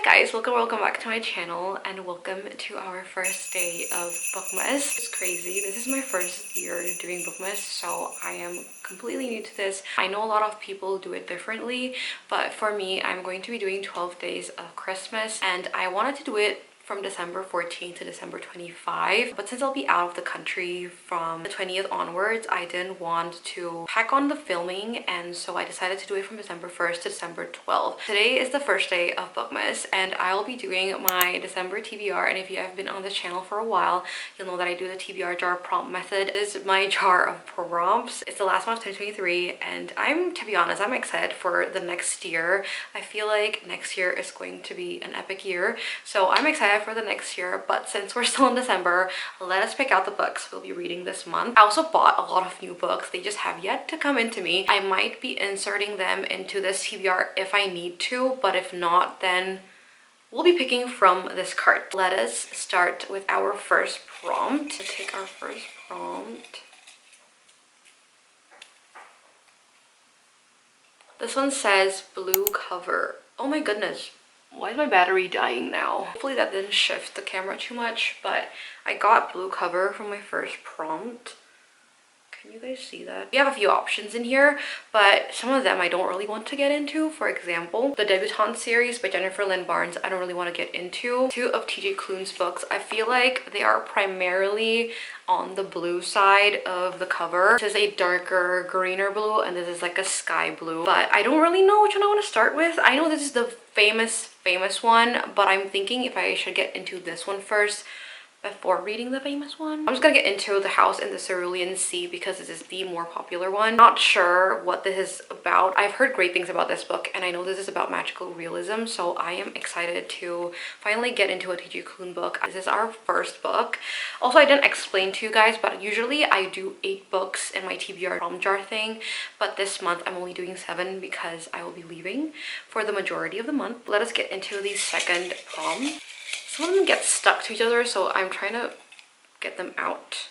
guys, welcome back to my channel and welcome to our first day of Bookmas. It's crazy. This is my first year doing Bookmas, so I am completely new to this. I know a lot of people do it differently, but for me, I'm going to be doing 12 days of Christmas and I wanted to do it from December 14th to December 25, but since I'll be out of the country from the 20th onwards, I didn't want to pack on the filming, and so I decided to do it from December 1st to December 12th. Today is the first day of Bookmas and I'll be doing my December TBR, and if you have been on this channel for a while, you'll know that I do the TBR jar prompt method. This is my jar of prompts. It's the last one of 2023 and to be honest, I'm excited for the next year. I feel like next year is going to be an epic year, so I'm excited for the next year. But since we're still in December, let us pick out the books we'll be reading this month. I also bought a lot of new books. They just have yet to come into me. I might be inserting them into this TBR if I need to, but if not, then we'll be picking from this cart. Let us start with our first prompt. Let's take our first prompt. This one says blue cover. Oh my goodness. Why is my battery dying now? Hopefully that didn't shift the camera too much, but I got blue cover from my first prompt. Can you guys see that? We have a few options in here, but some of them I don't really want to get into. For example, the Debutante series by Jennifer Lynn Barnes, I don't really want to get into. Two of TJ Klune's books, I feel like they are primarily on the blue side of the cover. This is a darker, greener blue, and this is like a sky blue. But I don't really know which one I want to start with. I know this is the famous one, but I'm thinking if I should get into this one first before reading the famous one. I'm just gonna get into The House in the Cerulean Sea because this is the more popular one. Not sure what this is about. I've heard great things about this book and I know this is about magical realism, so I am excited to finally get into a TJ Klune book. This is our first book. Also, I didn't explain to you guys, but usually I do 8 books in my TBR prompt jar thing, but this month I'm only doing 7 because I will be leaving for the majority of the month. Let us get into the second prompt. Some of them get stuck to each other, so I'm trying to get them out.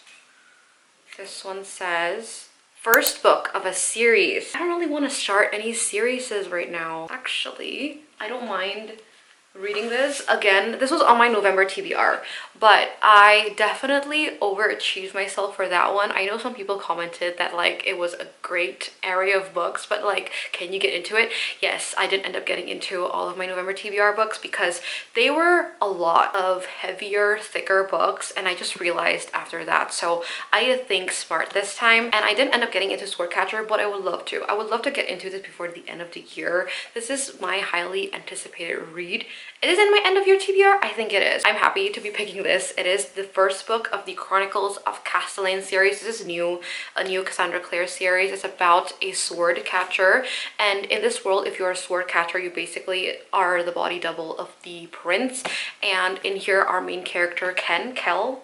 This one says, first book of a series. I don't really want to start any series right now. Actually, I don't mind reading this. Again, this was on my November TBR, but I definitely overachieved myself for that one. I know some people commented that like it was a great area of books, but like, can you get into it? Yes, I didn't end up getting into all of my November TBR books because they were a lot of heavier, thicker books, and I just realized after that. So I did think smart this time, and I didn't end up getting into Swordcatcher, but I would love to. I would love to get into this before the end of the year. This is my highly anticipated read. It is in my end of year TBR? I think it is. I'm happy to be picking this. It is the first book of the Chronicles of Castellane series. This is a new Cassandra Clare series. It's about a sword catcher, and in this world, if you're a sword catcher, you basically are the body double of the prince. And in here, our main character, Kel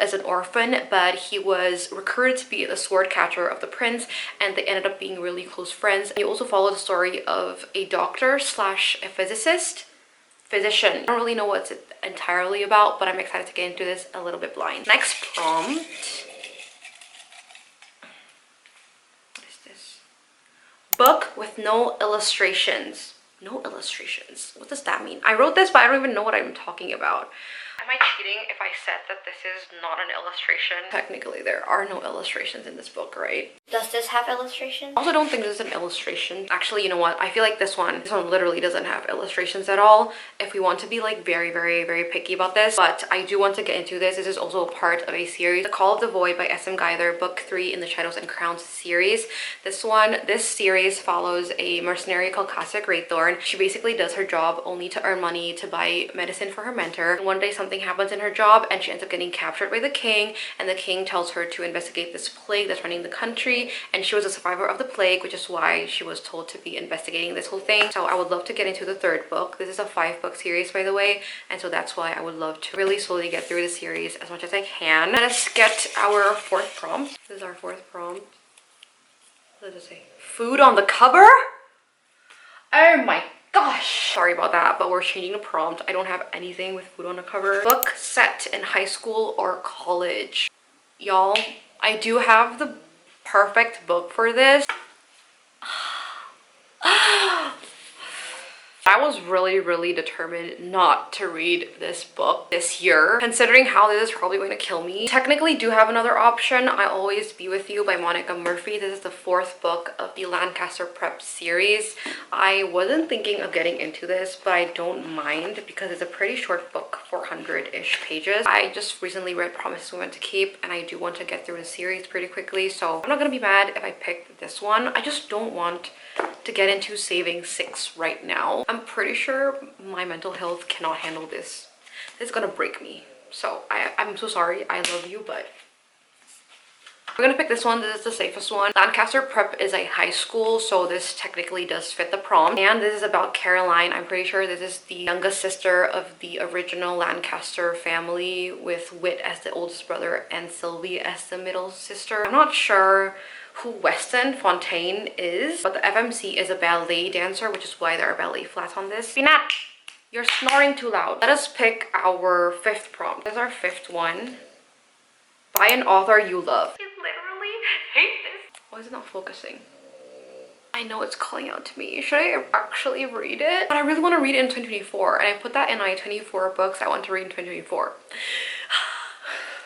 is an orphan, but he was recruited to be the sword catcher of the prince, and they ended up being really close friends. You also follow the story of a doctor slash a physician. I don't really know what it's entirely about, but I'm excited to get into this a little bit blind. Next prompt. What is this? Book with no illustrations. No illustrations. What does that mean? I wrote this, but I don't even know what I'm talking about. Am I cheating if I said that this is not an illustration? Technically, there are no illustrations in this book, right? Does this have illustrations? I also don't think this is an illustration. Actually, you know what? I feel like this one literally doesn't have illustrations at all. If we want to be like very, very, very picky about this, but I do want to get into this. This is also a part of a series, The Call of the Void by S.M. Geither, book 3 in the Shadows and Crowns series. This series follows a mercenary called Cassia Greythorn. She basically does her job only to earn money to buy medicine for her mentor. And one day something happens in her job and she ends up getting captured by the king, and the king tells her to investigate this plague that's running the country, and she was a survivor of the plague, which is why she was told to be investigating this whole thing. So I would love to get into the third book. This is a 5-book series, by the way, and so that's why I would love to really slowly get through the series as much as I can. Let us get our fourth prompt. This is our fourth prompt. What does it say? Food on the cover? Oh my gosh, sorry about that, but we're changing the prompt. I don't have anything with food on the cover. Book set in high school or college. Y'all, I do have the perfect book for this. I was really determined not to read this book this year, considering how this is probably going to kill me. Technically do have another option, I Always Be With You by Monica Murphy. This is the 4th book of the Lancaster Prep series. I wasn't thinking of getting into this, but I don't mind because it's a pretty short book, 400-ish pages. I just recently read Promises We Meant to Keep, and I do want to get through the series pretty quickly, so I'm not gonna be mad if I picked this one. I just don't want to get into saving 6 right now. I'm pretty sure my mental health cannot handle this. This is gonna break me. So I'm so sorry. I love you, but we're gonna pick this one. This is the safest one. Lancaster Prep is a high school, so this technically does fit the prompt. And this is about Caroline. I'm pretty sure this is the youngest sister of the original Lancaster family, with Whit as the oldest brother and Sylvie as the middle sister. I'm not sure who Weston Fontaine is, but the FMC is a ballet dancer, which is why there are ballet flats on this. Peanut, you're snoring too loud. Let us pick our 5th prompt. This is our 5th one. By an author you love. I literally hate this. Why is it not focusing? I know it's calling out to me. Should I actually read it? But I really want to read it in 2024, and I put that in my 24 books I want to read in 2024.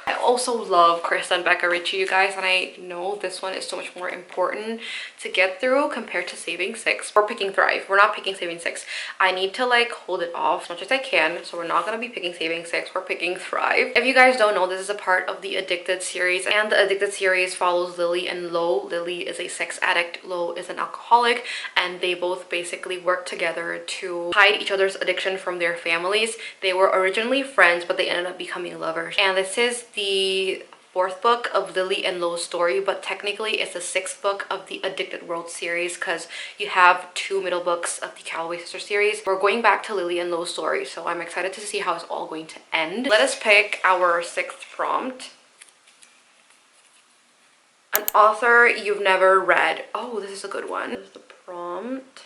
I also love Kristen Becca Ritchie, you guys, and I know this one is so much more important to get through compared to Saving 6. We're picking Thrive. We're not picking Saving 6. I need to like hold it off as much as I can, so we're not going to be picking Saving 6. We're picking Thrive. If you guys don't know, this is a part of the Addicted series, and the Addicted series follows Lily and Lo. Lily is a sex addict, Lo is an alcoholic, and they both basically work together to hide each other's addiction from their families. They were originally friends, but they ended up becoming lovers. And this is the 4th book of Lily and Lo's story, but technically it's the 6th book of the Addicted World series, because you have 2 middle books of the Calloway Sister series. We're going back to Lily and Lo's story, so I'm excited to see how it's all going to end. Let us pick our 6th prompt. An author you've never read. Oh, this is a good one. This is the prompt.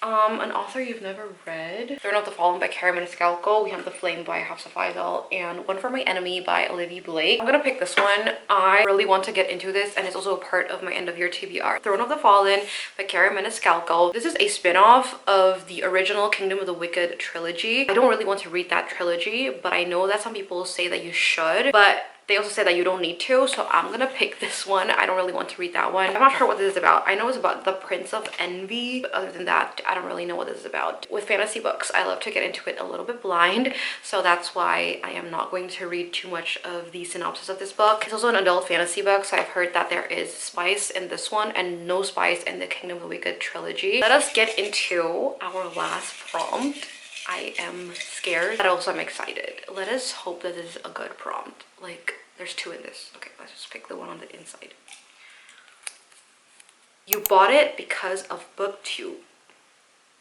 An author you've never read. Throne of the Fallen by Carrie Maniscalco. We have The Flame by Hafsa Faisal, and One for My Enemy by Olivia Blake. I'm gonna pick this one. I really want to get into this, and it's also a part of my end of year TBR. Throne of the Fallen by Carrie Maniscalco. This is a spin-off of the original Kingdom of the Wicked trilogy. I don't really want to read that trilogy, but I know that some people say that you should, but they also say that you don't need to, so I'm gonna pick this one. I don't really want to read that one. I'm not sure what this is about. I know it's about the Prince of Envy, but other than that, I don't really know what this is about. With fantasy books, I love to get into it a little bit blind, so that's why I am not going to read too much of the synopsis of this book. It's also an adult fantasy book, so I've heard that there is spice in this one and no spice in the Kingdom of the Wicked trilogy. Let us get into our last prompt. I am scared, but also I'm excited. Let us hope that this is a good prompt. Like, there's 2 in this. Okay, let's just pick the one on the inside. You bought it because of BookTube.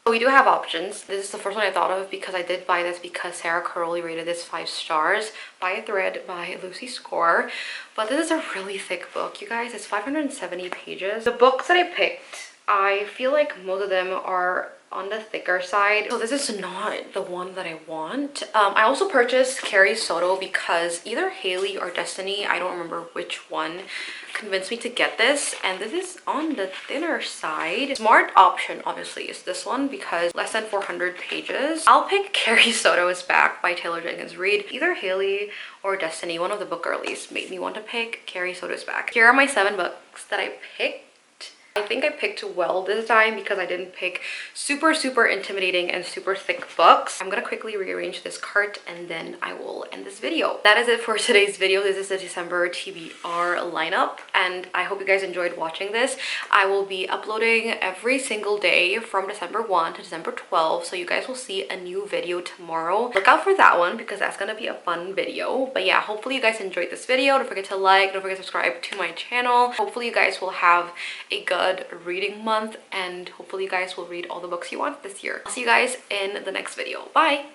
So we do have options. This is the first one I thought of because I did buy this because Sarah Caroli rated this 5 stars. By a Thread by Lucy Score. But this is a really thick book, you guys. It's 570 pages. The books that I picked, I feel like most of them are on the thicker side, so this is not the one that I want. I also purchased Carrie Soto because either Haley or Destiny, I don't remember which one, convinced me to get this, and this is on the thinner side. Smart option obviously is this one because less than 400 pages. I'll pick Carrie Soto is Back by Taylor Jenkins Reid. Either Haley or Destiny, one of the book girlies, made me want to pick Carrie Soto is Back. Here are my 7 books that I picked. I think I picked well this time because I didn't pick super intimidating and super thick books. I'm gonna quickly rearrange this cart and then I will end this video. That is it for today's video. This is the December TBR lineup, and I hope you guys enjoyed watching this. I will be uploading every single day from December 1 to December 12, so you guys will see a new video tomorrow. Look out for that one because that's gonna be a fun video. But yeah, hopefully you guys enjoyed this video. Don't forget to like, don't forget to subscribe to my channel. Hopefully you guys will have a good reading month, and hopefully you guys will read all the books you want this year. I'll see you guys in the next video. Bye!